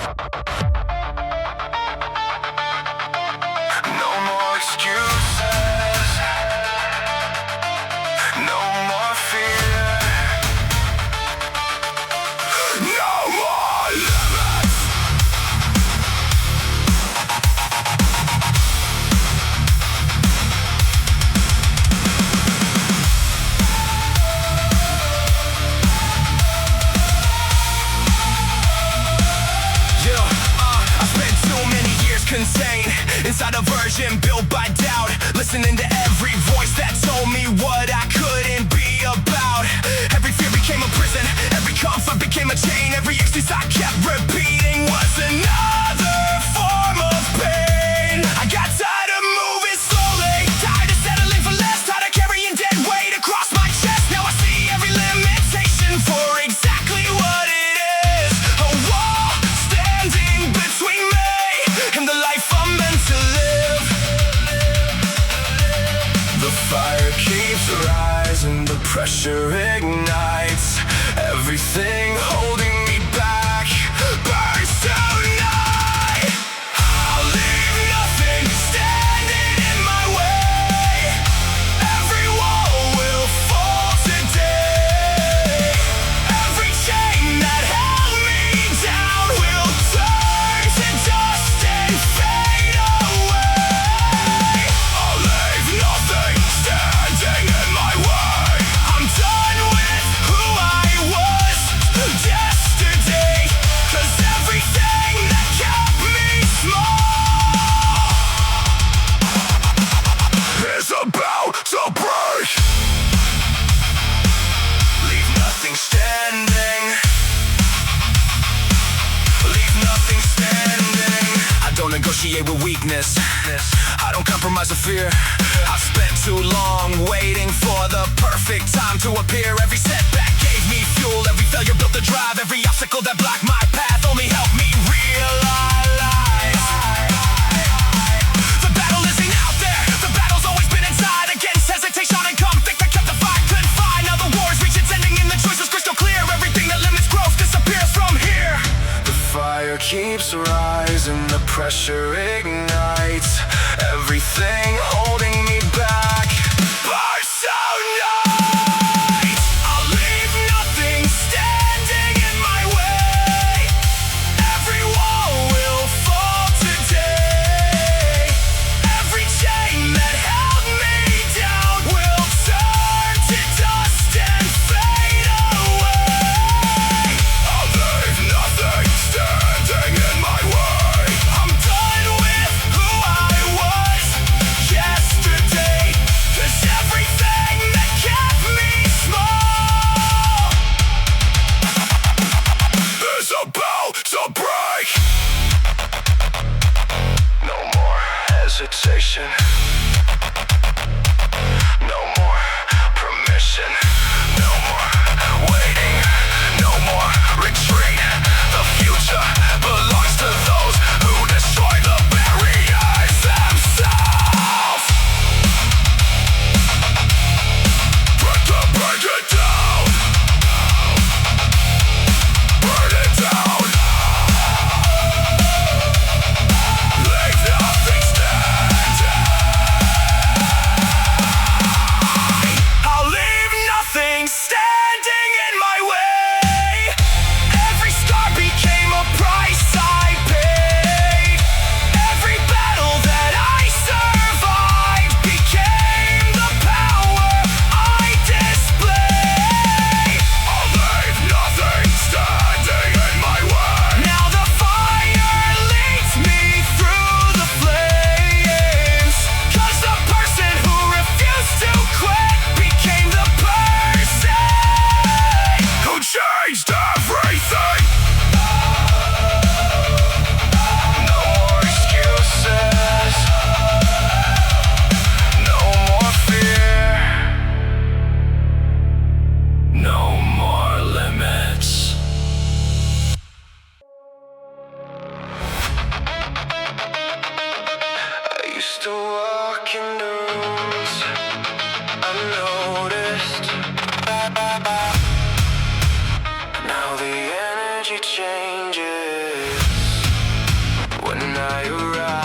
No more excuses, no more fear, no more limits. I spent too many years contained inside a version built by doubt, listening to every voice that told me what I couldn't be about. Every fear became a prison, every comfort became a chain. Every excuse I kept repeating was another form of pain. I got tired of moving slowly, tired of settling for less, tired of carrying dead weight across my chest. Now I see every limitation for exactly what it is, a wall standing between me and the life I'm meant to live. The fire keeps rising, the pressure ignites. Everything holding me back burns tonight. I'll leave nothing standing in my way. Every wall will fall today. Every chain that held me down will turn to dust and fade away. I'll leave nothing standing in my way. I'm done with who I was yesterday, 'cause everything that kept me small is about to break. Leave nothing standing. Leave nothing standing. I don't negotiate with weakness, I don't compromise with fear. I've spent too long waiting for the perfect time to appear. Every setback gave me fuel, every failure built the drive. Every obstacle that blocked my path only helped me realize the battle isn't out there, the battle's always been inside. Against hesitation and conflict, I kept the fight, couldn't find. Now the war's reached its ending and the choice was crystal clear. Everything that limits growth disappears from here. The fire keeps rising, the pressure ignites. Everything holding me back burns tonight. I'll leave nothing standing in my way. Every wall will fall today. Every chain that held me down will turn to dust and fade away. I'll leave nothing standing in my way. I'm done with who I was yesterday, 'cause everything that kept me small is about to break. No more hesitation, no more permission, no more waiting, no more retreat. The future belongs to those who destroy the barriers themselves. Break it down, burn it down. Leave nothing standing. I'll leave nothing standing in my way. Every scar became a price I paid. Every battle that I survived became the power I display. I'll leave nothing standing in my way. Now the fire leads me through the flames, 'cause the person who refused to quit became the person who changed everything. No more excuses, no more fear, no more limits. I used to walk in the rooms I noticed. Now the energy changes. I arrive.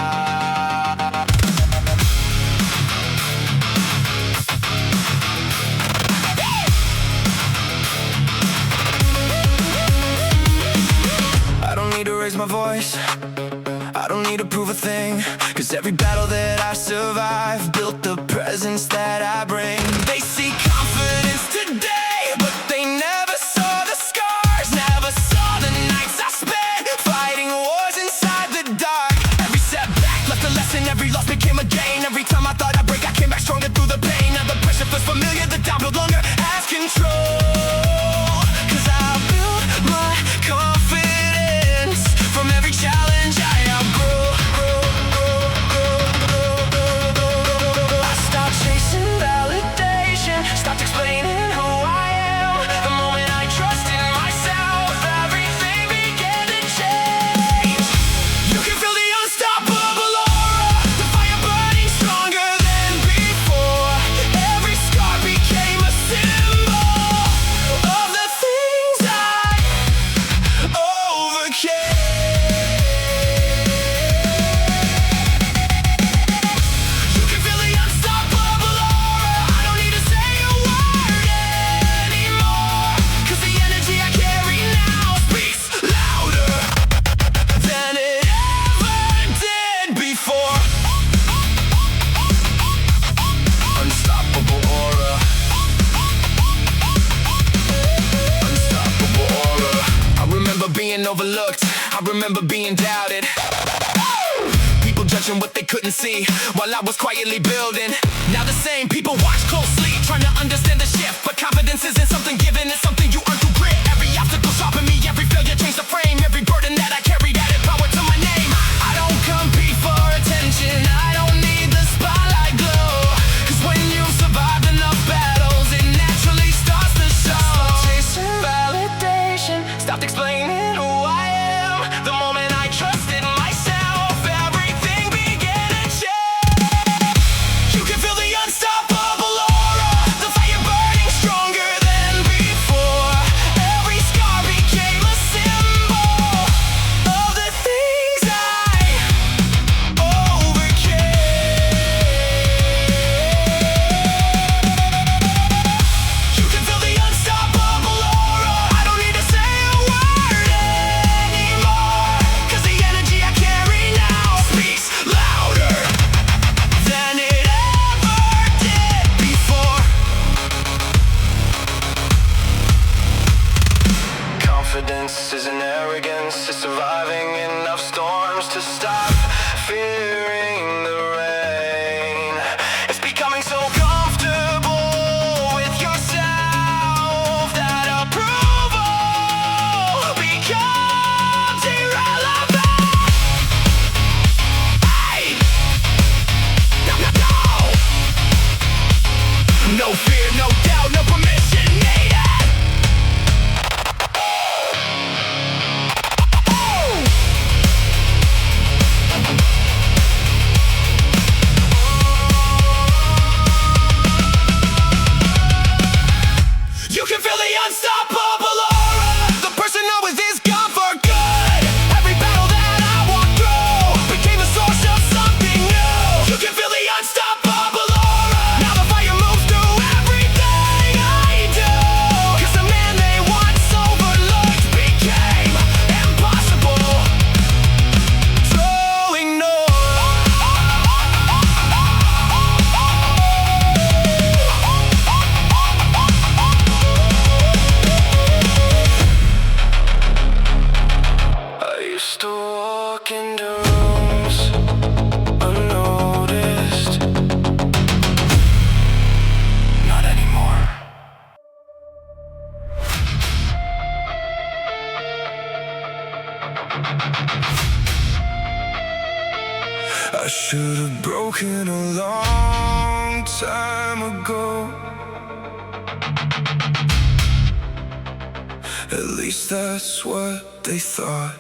I don't need to raise my voice, I don't need to prove a thing, 'cause every battle that I survive built the presence that I bring. They see confidence today, but they never saw the scars, never saw the nights I spent fighting wars inside the dark. Every setback left a lesson, every loss became a gain. Every time I thought I'd break, I came back stronger through the pain. Now the pressure feels familiar, the doubt no longer has control, 'cause I built my confidence from every challenge I outgrew. I stopped chasing validation, stopped explaining who I am. The moment I trusted myself, everything began to change. You can feel the unstoppable aura, the fire burning stronger than before. Every scar became a symbol of the things I overcame. You can feel the unstoppable aura, I don't need to say a word anymore, 'cause the energy I carry now speaks louder than it ever did before. Unstoppable aura, unstoppable aura. I remember being overlooked, I remember being doubted, people judging what they couldn't see while I was quietly building. Now the same people watch closely, trying to understand the shift. But confidence isn't something given, it's something you earn through grit. Every obstacle sharpened me, every failure changed the frame. Every burden that I carried added power to my name. I don't compete for attention, I don't need the spotlight glow, 'cause when you've survived enough battles, it naturally starts to show. Stopped chasing validation, stopped explaining who I am. The moment I trusted myself, everything began to change. You can feel the unstoppable aura, the fire burning stronger than before. Every scar became a symbol of the things I overcame. You can feel the unstoppable aura, I don't need to say a word anymore, 'cause the energy I carry now speaks louder than it ever did before. Confidence isn't arrogance, it's surviving enough storms to stop fearing the rain. It's becoming so comfortable with yourself that approval becomes irrelevant. Hey! No, no, no! No fear, no doubt, no permission needed. You can feel the unstoppable aura, the person I was is gone for good. Every battle that I walked through became a source of something new. You can feel the unstoppable aura, now the fire moves through everything I do, 'cause the man they once overlooked became impossible to ignore. I used to walk into rooms unnoticed, not anymore. I should have broken a long time ago. At least that's what they thought.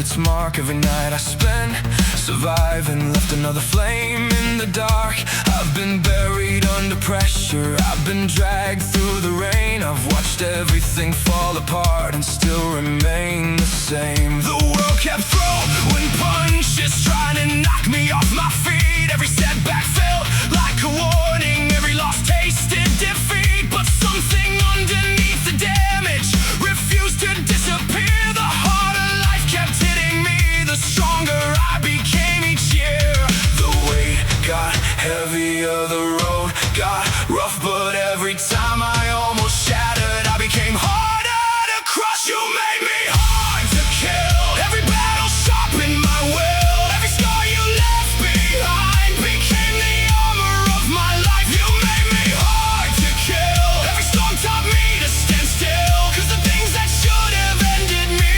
its mark. Every night I spent surviving, left another flame in the dark. I've been buried under pressure, I've been dragged through the rain. I've watched everything fall apart and still remain the same. The world kept throwing punches, trying to knock me off my feet. Every setback felt like a warning, every loss tasted defeat. But something underneath the damage refused to disappear. The harder life kept hitting me, the stronger I became each year. The weight got heavier, the road got rough, but every time I almost shattered, I became harder to crush. You made me hard to kill, every battle sharpened my will. Every scar you left behind became the armor of my life. You made me hard to kill, every storm taught me to stand still. Cause the things that should have ended me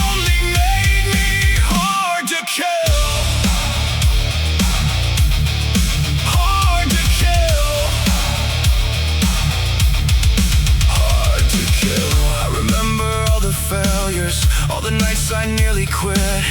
only made me hard to kill. Hard to kill. Hard to kill. I remember all the failures, all the nights I nearly quit,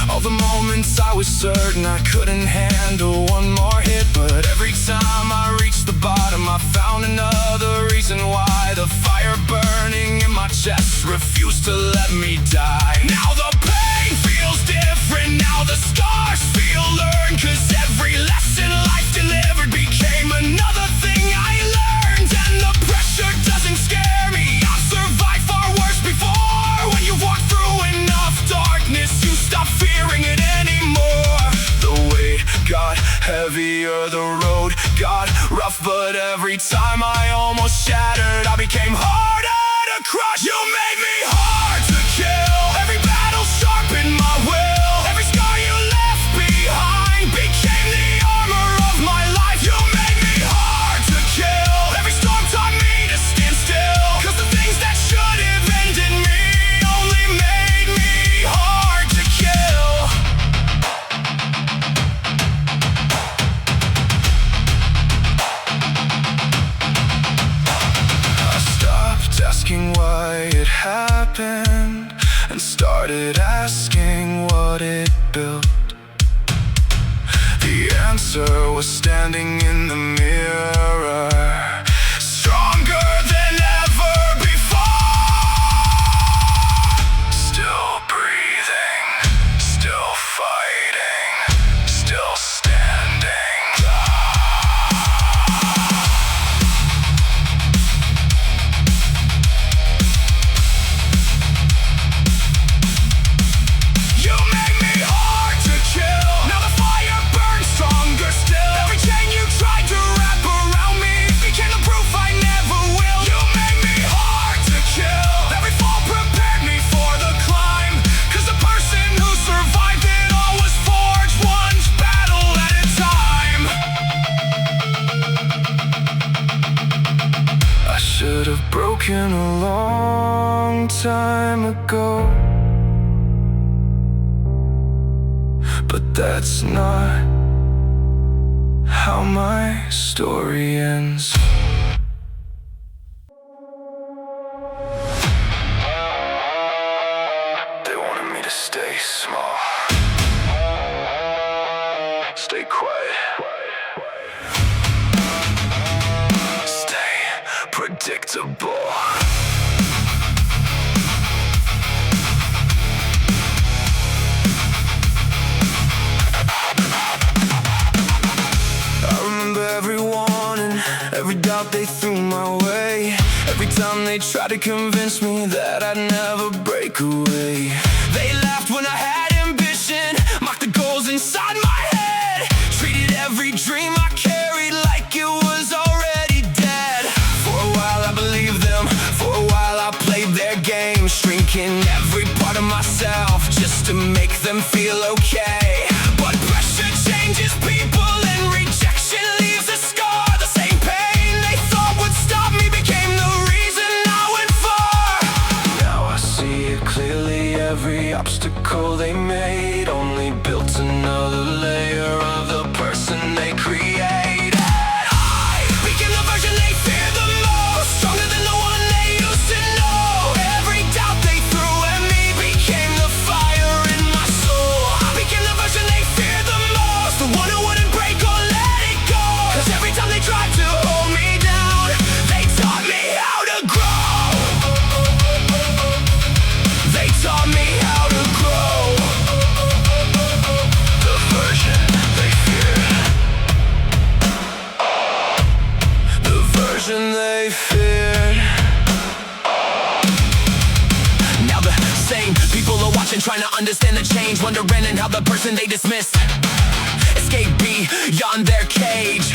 all the moments I was certain I couldn't handle one more hit. But every time I reached the bottom, I found another reason why. The fire burning in my chest refused to let me die. Now the pain feels different, now the scars feel earned. Cause every lesson life delivered became another thing I learned. And the pressure doesn't scare me, I've survived far worse before. When you walk through enough darkness, you stop fearing it anymore. The weight got heavier, the road got rough, but every time I almost shattered, I became harder to crush. You made me hard to kill, every battle sharpened my will. Every scar you left behind became the armor of my life. You made me hard to kill, every storm taught me to stand still. Cause the things that should have ended me only made me hard to kill. I stopped asking why it happened and started asking what it built. The answer was standing in the mirror, stronger than ever before. Still breathing, still fighting, still standing. You made me hard to kill, now the fire burns stronger still. Every chain you tried to wrap around me became the proof I never will. You made me hard to kill, every fall prepared me for the climb. Cause the person who survived it all was forged one battle at a time. I should have broken a long time ago, but that's not how my story ends. They wanted me to stay small, stay quiet, stay predictable. Every warning, every doubt they threw my way, every time they tried to convince me that I'd never break away. They laughed when I had ambition, mocked the goals inside my head, treated every dream I carried like it was already dead. For a while I believed them, for a while I played their game, shrinking every part of myself just to make them feel okay. But pressure changes people and rejection leaves a scar. The same pain they thought would stop me became the reason I went far. Now I see it clearly, every obstacle they made only built another layer of the person they created. I became the version they feared the most, stronger than the one they used to know. Every doubt they threw at me became the fire in my version they feared. Now the same people are watching, trying to understand the change, wondering how the person they dismissed escape beyond their cage.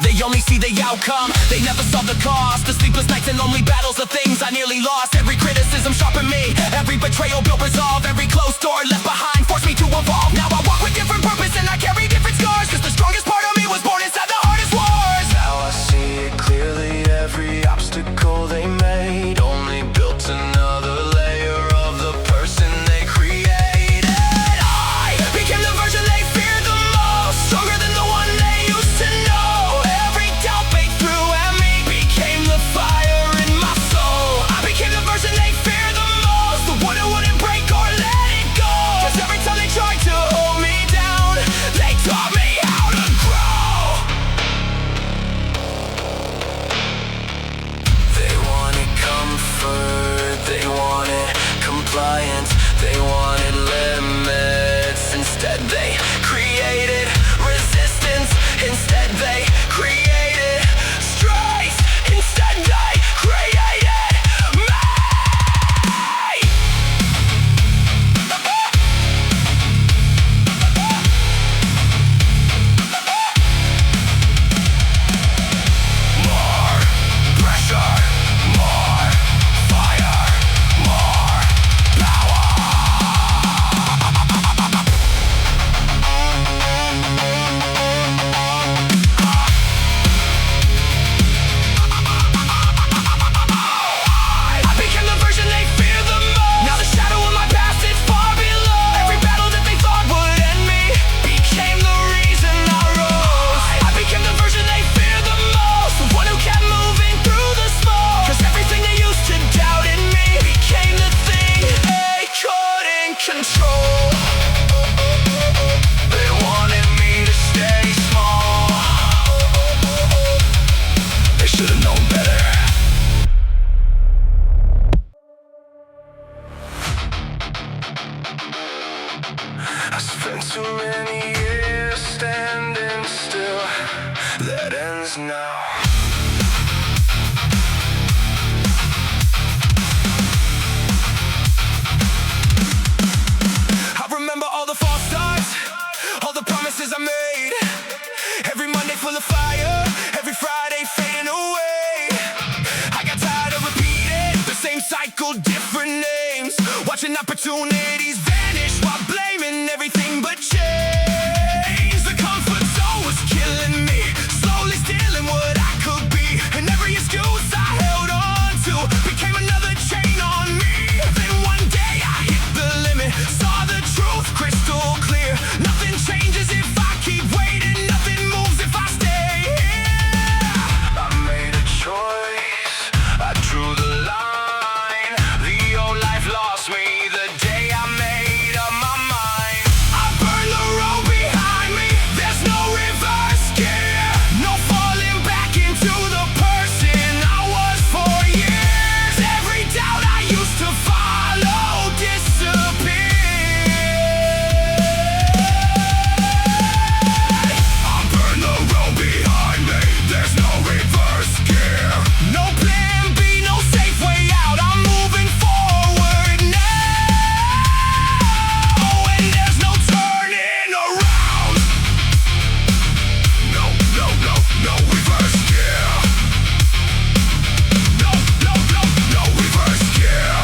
They only see the outcome, they never saw the cost. The sleepless nights and lonely battles, the things I nearly lost. Every criticism sharpened me, every betrayal built resolve. Every closed door left behind forced me to evolve. Now I walk with different purpose and I carry different scars, 'cause the strongest part of me was born inside the hardest wars. Now I see it clearly, every obstacle they made only built another layer of the person they created. I became the version they feared the most, stronger than the one they used to know. Every doubt they threw at me became the fire in my soul. I became the version they feared the most, the one who wouldn't break or let it go. 'Cause every time they tried to hold me down, they taught me how to grow. They wanted comfort, they wanted compliance, they wanted limits. Instead they created resistance, instead they created strife, instead they created me. More pressure, more fire, more power. I became the version they fear the most. Now the shadow of my past is far below. Every battle that they thought would end me became the reason I rose. I became the version they fear the most, the one who kept moving through the smoke. 'Cause everything they used to doubt in me became the thing they couldn't control. They wanted me to stay small. They should have known better. I spent too many years standing still. That ends now. I remember all the false starts, all the promises I made. Every Monday full of fire, every Friday fading away. I got tired of repeating the same cycle, different names. Watching opportunities vanish while blaming everything but change. The comfort zone was killing me, slowly stealing what I could be. And every excuse I held on to became another chain on me. Then one day I hit the limit, saw the truth crystal clear. Nothing changes if I keep waiting, nothing moves if I stay here. I made a choice, I drew the line. The old life lost me the day I made up my mind. I burned the road behind me, there's no reverse gear. No falling back into the person I was for years. Every doubt I used to follow disappeared. I burned the road behind me, there's no reverse gear. No plan B, no safe way out, I'm moving forward now. And there's no turning around. No, no, no, no reverse gear. No, no, no, no reverse gear.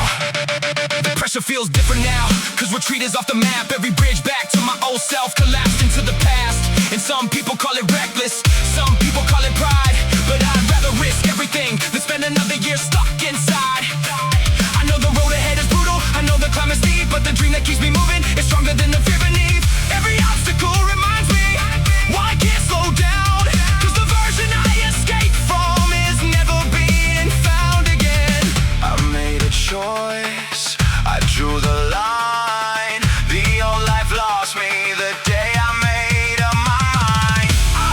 The pressure feels different now, 'cause retreat is off the map. Every bridge back to my old self collapsed into the past. And some people call it reckless, some people call it pride. But I'd rather risk everything than spend another year stuck inside. I know the road ahead is brutal, I know the climb is steep, but the dream that keeps me moving is stronger than the fear beneath. Every obstacle reminds me why I can't slow down. 'Cause the version I escaped from is never being found again. I made a choice, I drew the line. The old life lost me the day I made up my mind. I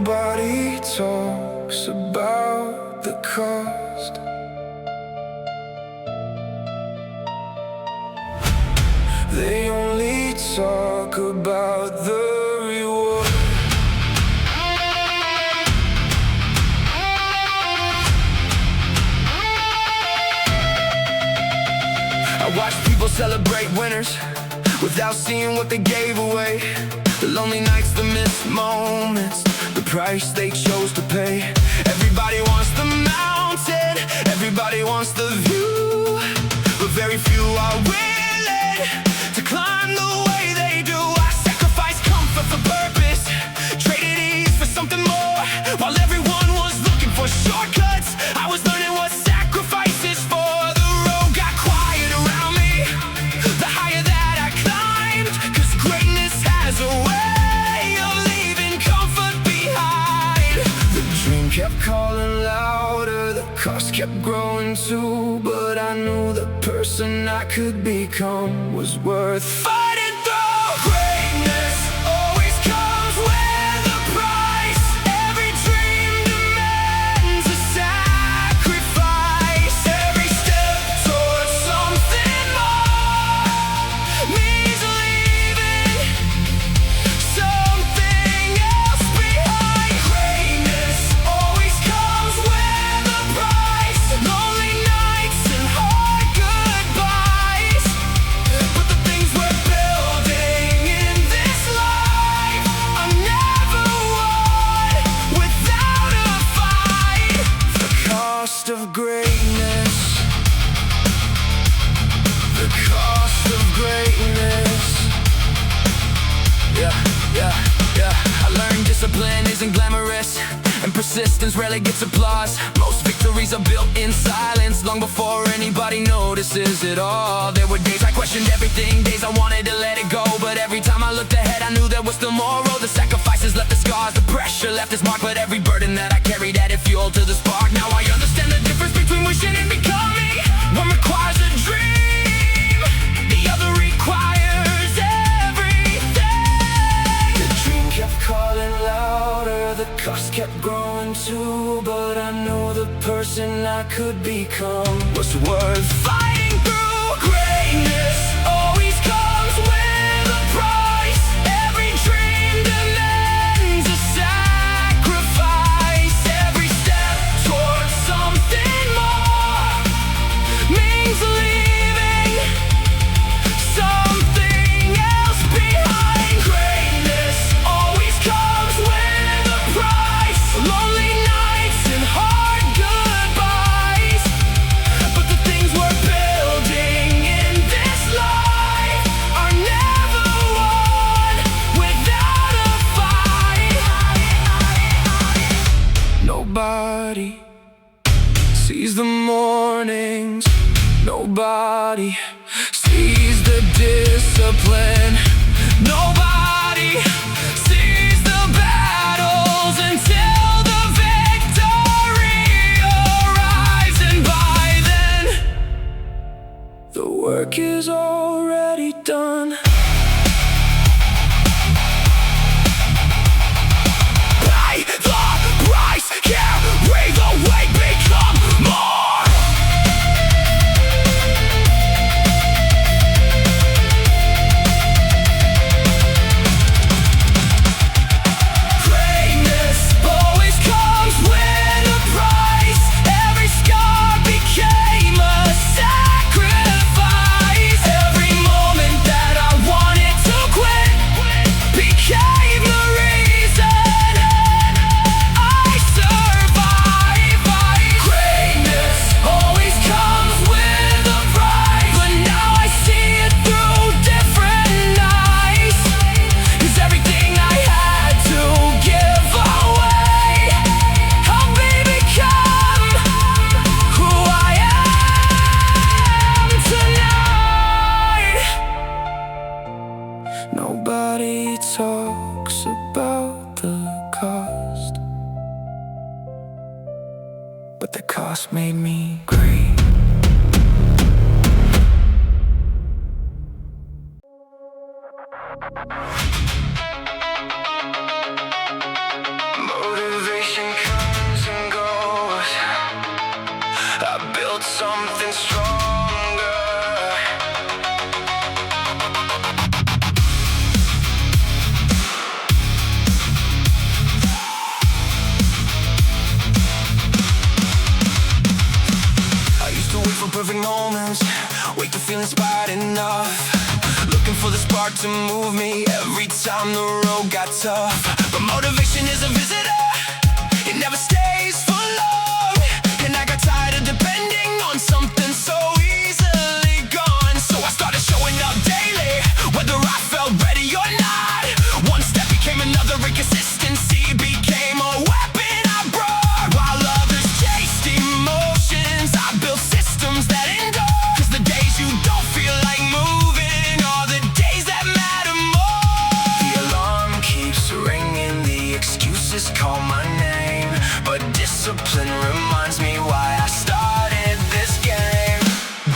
Nobody talks about the cost. They only talk about the reward. I watch people celebrate winners without seeing what they gave away. The lonely nights, the missed moments, the price they chose to pay. Everybody wants the mountain, everybody wants the view, but very few are willing to climb the way they do. I sacrificed comfort for purpose, traded ease for something more. While everyone was looking for shortcuts, I was learning what sacrifice is for. The road got quiet around me, the higher that I climbed, 'cause greatness has a way of leaving comfort behind. The dream kept calling louder, the cost kept growing too, but I knew the person I could become was worth fighting through. Greatness always comes with a price. Every dream demands a sacrifice. Every step towards something more means leaving something else behind. Greatness always comes with a price. Lonely nights and hard goodbyes, but the things we're building in this life are never won without a fight. The cost of greatness, the cost of greatness. I learned discipline isn't glamorous, and persistence rarely gets applause. Most victories are built in silence, long before anybody notices it all. There were days I questioned everything, days I wanted to let it go, but every time I looked ahead I knew there was still more road. The sacrifices left the scars, the pressure left its mark, but every burden that I carried added fuel to the spark. Now I understand the difference between wishing and becoming. One requires a dream, the other requires everything. The dream kept calling louder, the cost kept growing too, but I knew the person I could become was worth fighting through. Greatness always comes with a price. Every dream demands a sacrifice. Every step towards something more means leaving something else behind. Greatness always comes with a price. Lonely nights and hard goodbyes, but the things we're building in this life are never won without a fight. Nobody sees the mornings, nobody sees the discipline, nobody sees the battles until the victory arrives. And by then, the work is already done. Pay the price, carry the weight, become more. Greatness always comes with a price. Every scar became a sacrifice. Every moment that I wanted to quit became the reason I survive. Greatness always comes with a price, but now I see it through different eyes. 'Cause everything I had to give away helped me become who I am tonight. Nobody talks about the cost, but the cost made me great. Motivation. built something stronger. I used to wait for perfect moments, wait to feel inspired enough, looking for the spark to move me every time the road got tough. But motivation is a visitor, it never stays for long, and I got tired of depending on something so easily gone. So I started showing up daily, whether I felt ready or not. One step became another, and consistency became a weapon I brought. While others chased emotions, I built systems that endure. 'Cause the days you don't feel like moving are the days that matter more. The alarm keeps ringing, the excuses call my name, but discipline reminds me why I started this game.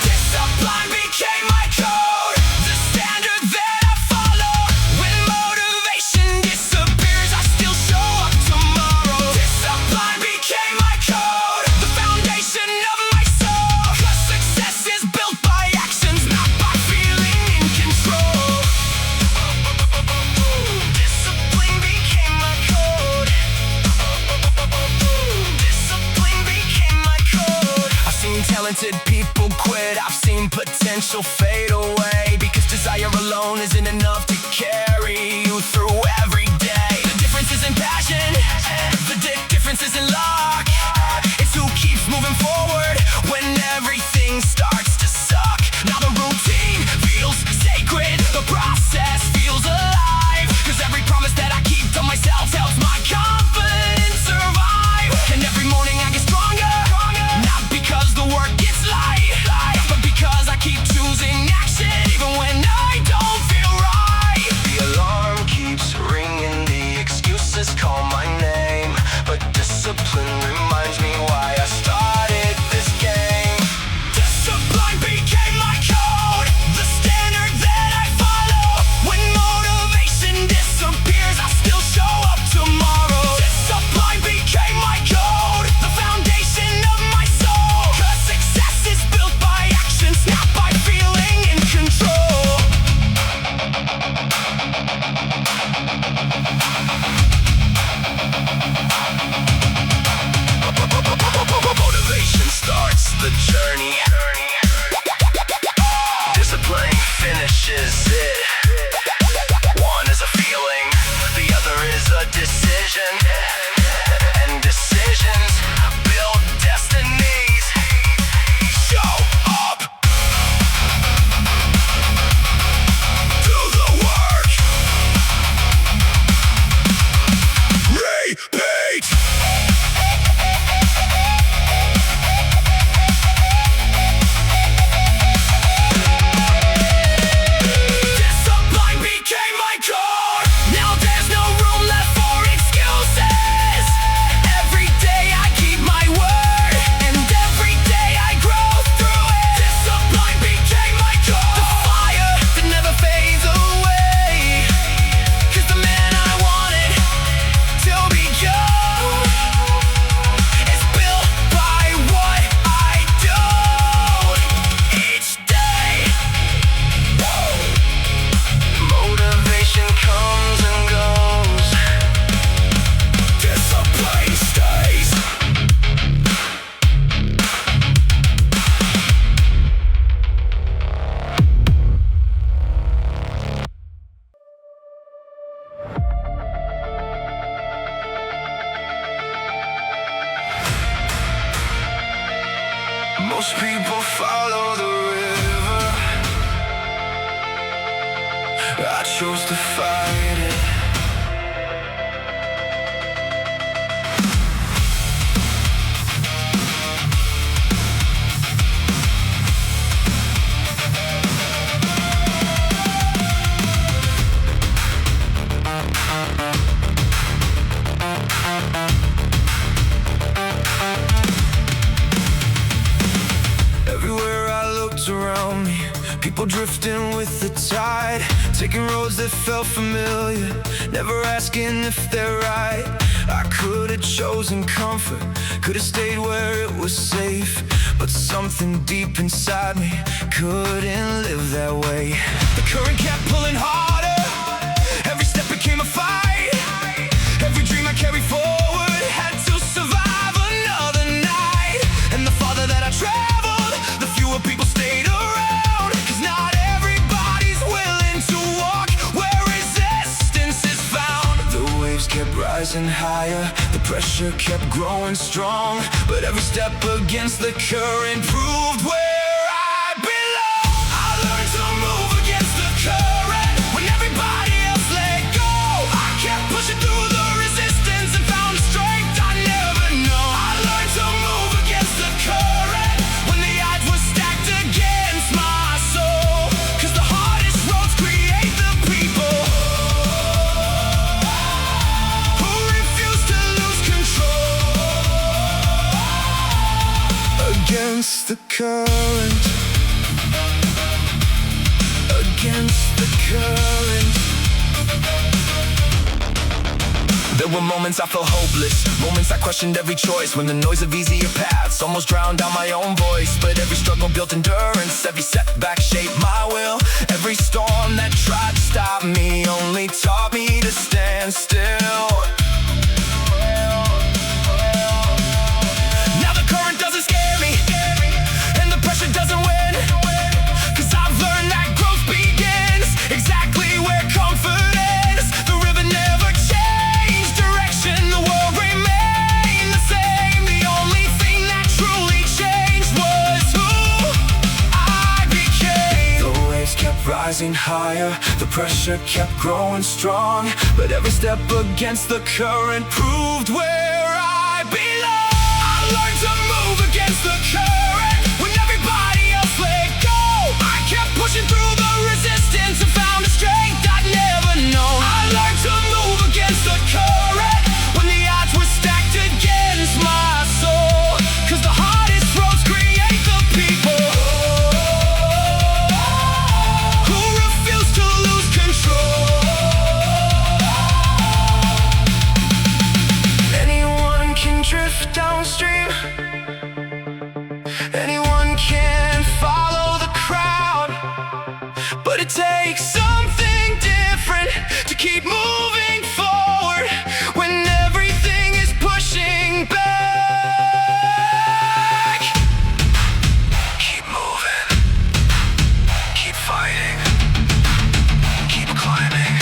Discipline became my code, the standard that I follow. When motivation disappears, I still show up tomorrow. Discipline became my code, the foundation of my soul. 'Cause success is built by actions, not by feeling in control. Discipline became my code. Discipline became my code. I've seen talented people quit, I've seen potential fade away, because desire alone isn't enough to carry you through every day. The difference isn't passion, the difference isn't luck. It's who keeps moving forward when everything starts to suck. Now the routine feels sacred, the process feels alive, 'cause every promise that I keep to myself helps my confidence survive. And every morning I get stronger, not because the work gets light, but because I keep choosing action even when I don't feel right. The alarm keeps ringing, the excuses call my name, but discipline reminds me why I started this game. Discipline became my code, the standard that I follow. When motivation disappears, I still show up tomorrow. Discipline became my code, the foundation of my soul. 'Cause success is built by actions, not by feeling in control. Motivation starts the journey, discipline finishes it. One is a feeling, the other is a decision, and decisions build destinies. Show up, do the work, repeat. Discipline became my code, now there's no room left for excuses. Every day I keep my word, and every day I grow through it. Discipline became my code, the fire that never fades away. 'Cause the man I wanted to become is built by what I do each day. Motivation comes and goes, discipline stays. Most people follow the river, I chose to fight it. Everywhere I looked around me, people drifting with the tide, taking roads that felt familiar, never asking if they're right. I could have chosen comfort, could have stayed where it was safe, but something deep inside me couldn't live that way. The current kept pulling harder, every step became a fight. Every dream I carried forward had to survive another night. And the farther that I traveled, the fewer people stayed around. 'Cause not everybody's willing to walk where resistance is found. The waves kept rising higher, the pressure kept growing strong, but every step against the current proved where I belong. I learned to move against the current when everybody else let go. I kept pushing through the resistance and found a strength I never know. I learned to move against the current when the odds were stacked against my soul. 'Cause the hardest roads create the people who refuse to lose control. Against the current, against the current. There were moments I felt hopeless, moments I questioned every choice, when the noise of easier paths almost drowned out my own voice. But every struggle built endurance, every setback shaped my will. Every storm that tried to stop me only taught me to stand still. Now the current doesn't scare me, and the pressure doesn't win, 'cause I've learned that growth begins exactly where comfort ends. The river never changed direction, the world remained the same. The only thing that truly changed was who I became. The waves kept rising higher, the pressure kept growing strong, but every step against the current proved where I belong. I learned to move against the current when everybody else let go. I kept pushing through the resistance and found a strength I'd never known. I learned to move against the current when the odds were stacked against my soul. 'Cause the hardest roads create the people who refuse to lose control. Anyone can drift downstream, anyone can follow the crowd, but it takes something different to keep moving forward when everything is pushing back. Keep moving, keep fighting, keep climbing.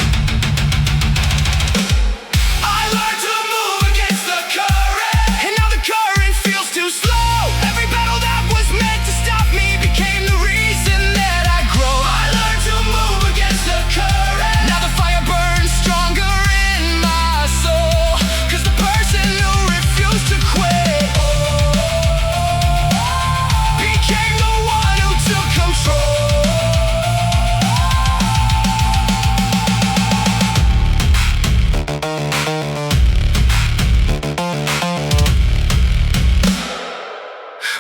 I learned to move against the current, and now the current feels too slow. Every battle that was meant to stop me became the reason that I grow. I learned to move against the current, now the fire burns stronger in my soul. 'Cause the person who refused to quit became the one who took control.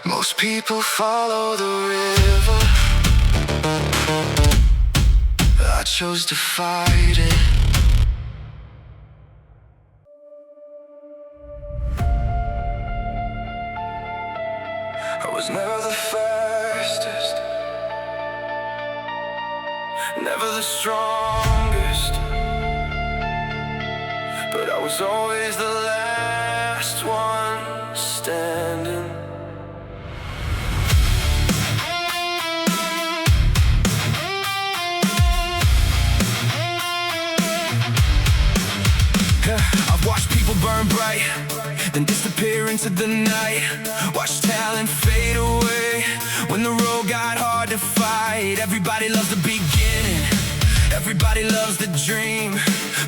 Most people follow the river, I chose to fight it. I was never the fastest, never the strongest, but I was always the last one standing. I've watched people burn bright, then disappear into the night. Watch talent fade away when the road got hard to fight. Everybody loves the beginning, everybody loves the dream,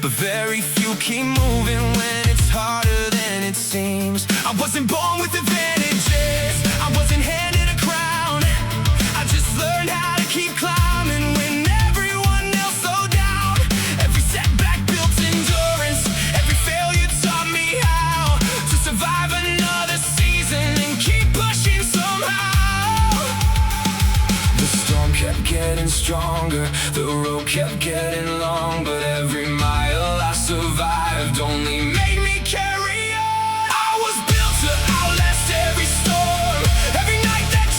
but very few keep moving when it's harder than it seems. I wasn't born with advantages, I wasn't handed a crown. I just learned how to keep climbing when everyone else slowed down. Every setback built endurance, every failure taught me how to survive another season and keep pushing somehow. The storm kept getting stronger, the road kept getting long, but every mile I survived only made me carry on. I was built to outlast every storm, every night that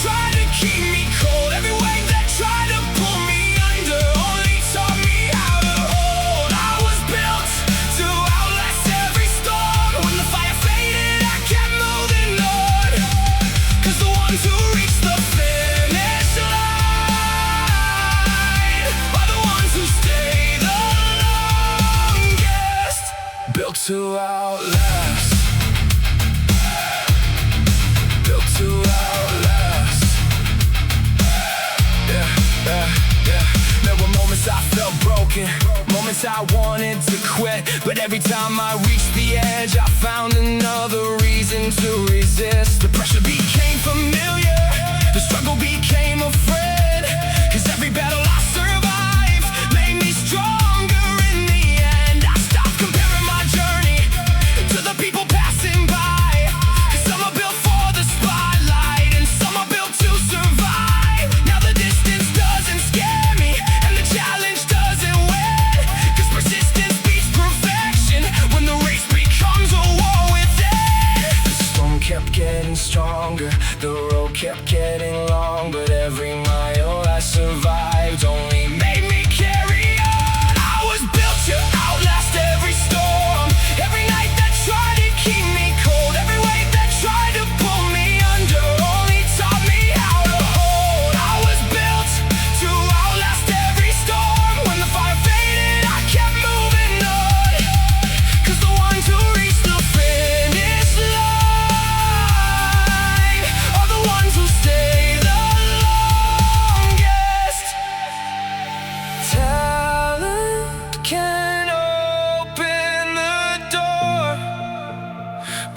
Moments I felt broken, moments I wanted to quit, but every time I reached the edge I found another reason to resist. The pressure became familiar, the struggle became a friend, 'cause every battle I survived made me stronger in the end. I stopped comparing my journey to the people passing by, 'cause some are built for the spotlight and some are built to survive. Now the distance doesn't scare me and the challenge doesn't win, 'cause persistence beats perfection when the race becomes a war within. The storm kept getting stronger, the road kept getting long, but every mile I survived only made me carry on. I was built to outlast every storm, every night that tried to keep me cold, every wave that tried to pull me under only taught me how to hold. I was built to outlast every storm. When the fire faded, I kept moving on, 'cause the ones who reach the finish line are the ones who stay the longest. Talent can open the door,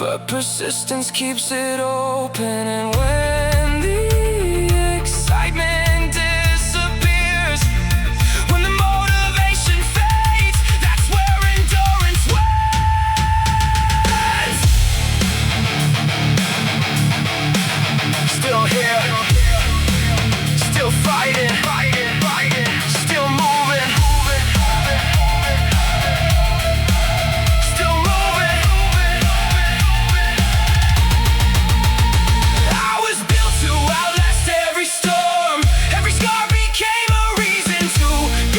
but persistence keeps it open. And when the excitement disappears, when the motivation fades, that's where endurance wins. Still here, still fighting, still moving, still moving. I was built to outlast every storm, every scar became a reason to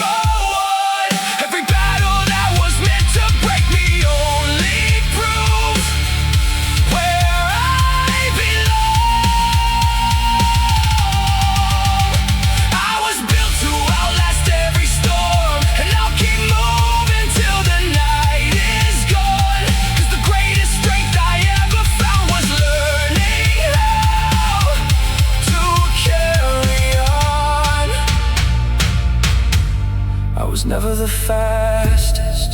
go on. Every battle that was meant to break me only proves where I belong. I was built to outlast every storm, and I'll keep moving till the night is gone, 'cause the greatest strength I ever found was learning how to carry on. I was never the fastest,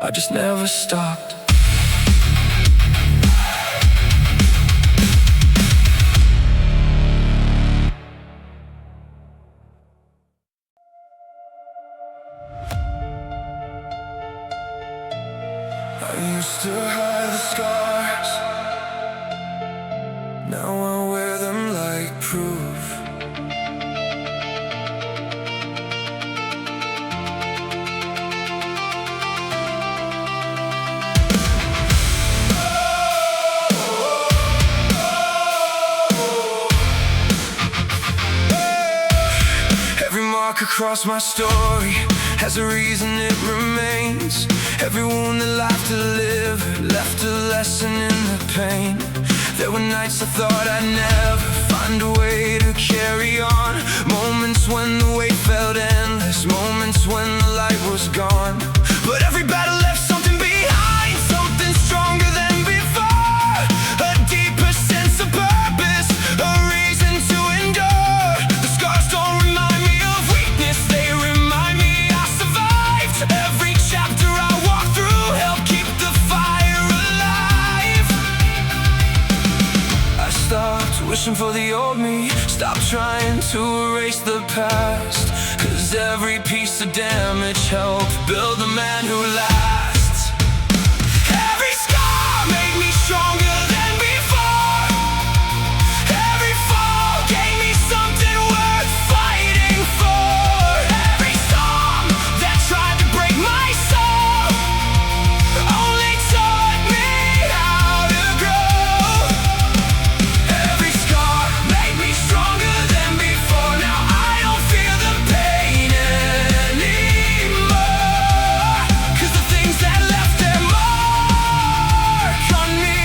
I just never stopped. I used to hide the scars, now I wear them like proof. Every mark across my story has a reason it remains. Every wound that life delivered left a lesson in the pain. There were nights I thought I'd never find a way to carry on, moments when the weight felt endless, moments when the light was gone. But every battle left something behind, something stronger than before, a deeper sense of purpose, a reason to endure. The scars don't remind me of weakness, they remind me I survived. Every chapter I walked through helped keep the fire alive. I stopped wishing for the old me, stopped trying to erase the past, 'cause every piece of damage helped build the man who lasts. Every scar made me stronger than before, every fall gave me something worth fighting for. Every storm that tried to break my soul only taught me how to grow. Every scar made me stronger than before. Now I don't feel the pain anymore, 'cause the things that left their mark on me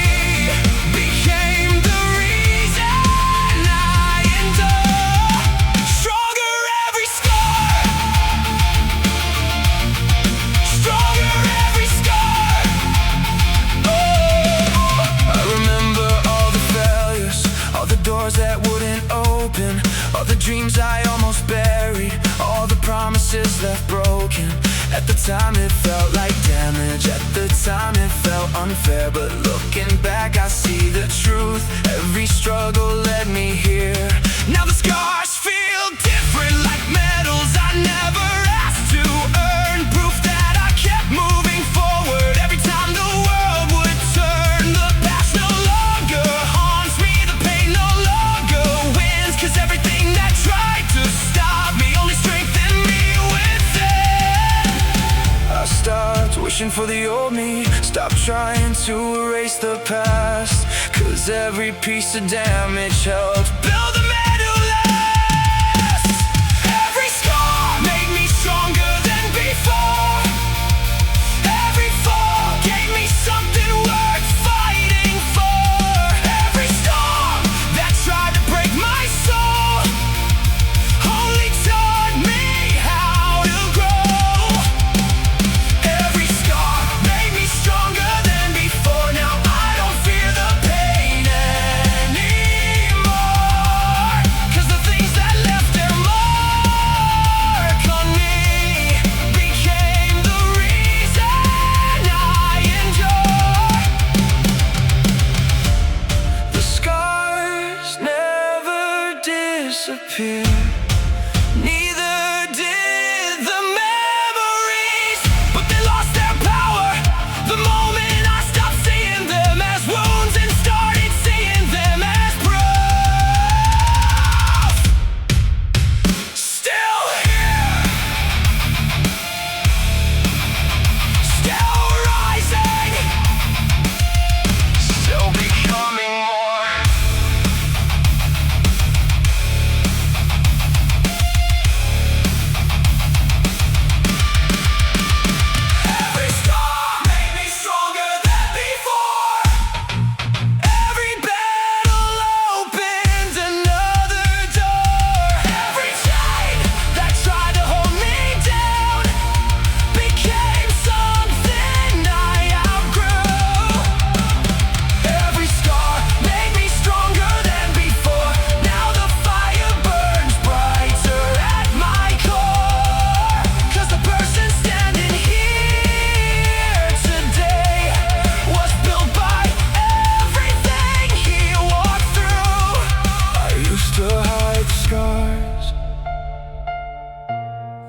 that wouldn't open, all the dreams I almost buried, all the promises left broken. At the time it felt like damage, at the time it felt unfair, but looking back I see the truth. Every struggle led me here. Now the scars feel different, like medals I never asked to earn, proof that I kept moving forward every time the world would turn. The past no longer haunts me, the pain no longer wins, 'cause everything that tried to stop me only strengthened me within. I stopped wishing for the old me, stopped trying to erase the past, 'cause every piece of damage helped build a man who lasts. Every scar made me stronger than before. Every fall gave me something worth fighting for. Every storm that tried to break my soul only taught me how to grow. Every scar made me stronger than before. Now I don't fear the pain anymore, 'cause the things that left their mark on me became the reason I endure. The scars never disappear, neither did the memories, but they lost their power the moment I stopped seeing them as wounds and started seeing them as proof. Still here, still rising, still becoming more. Every scar made me stronger than before. Every battle opened another door. Every chain that tried to hold me down became something I outgrew. Every scar made me stronger than before. Now the fire burns brighter at my core, 'cause the person standing here today was built by everything he walked through. I used to hide the scars,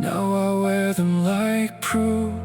now I wear them like proof.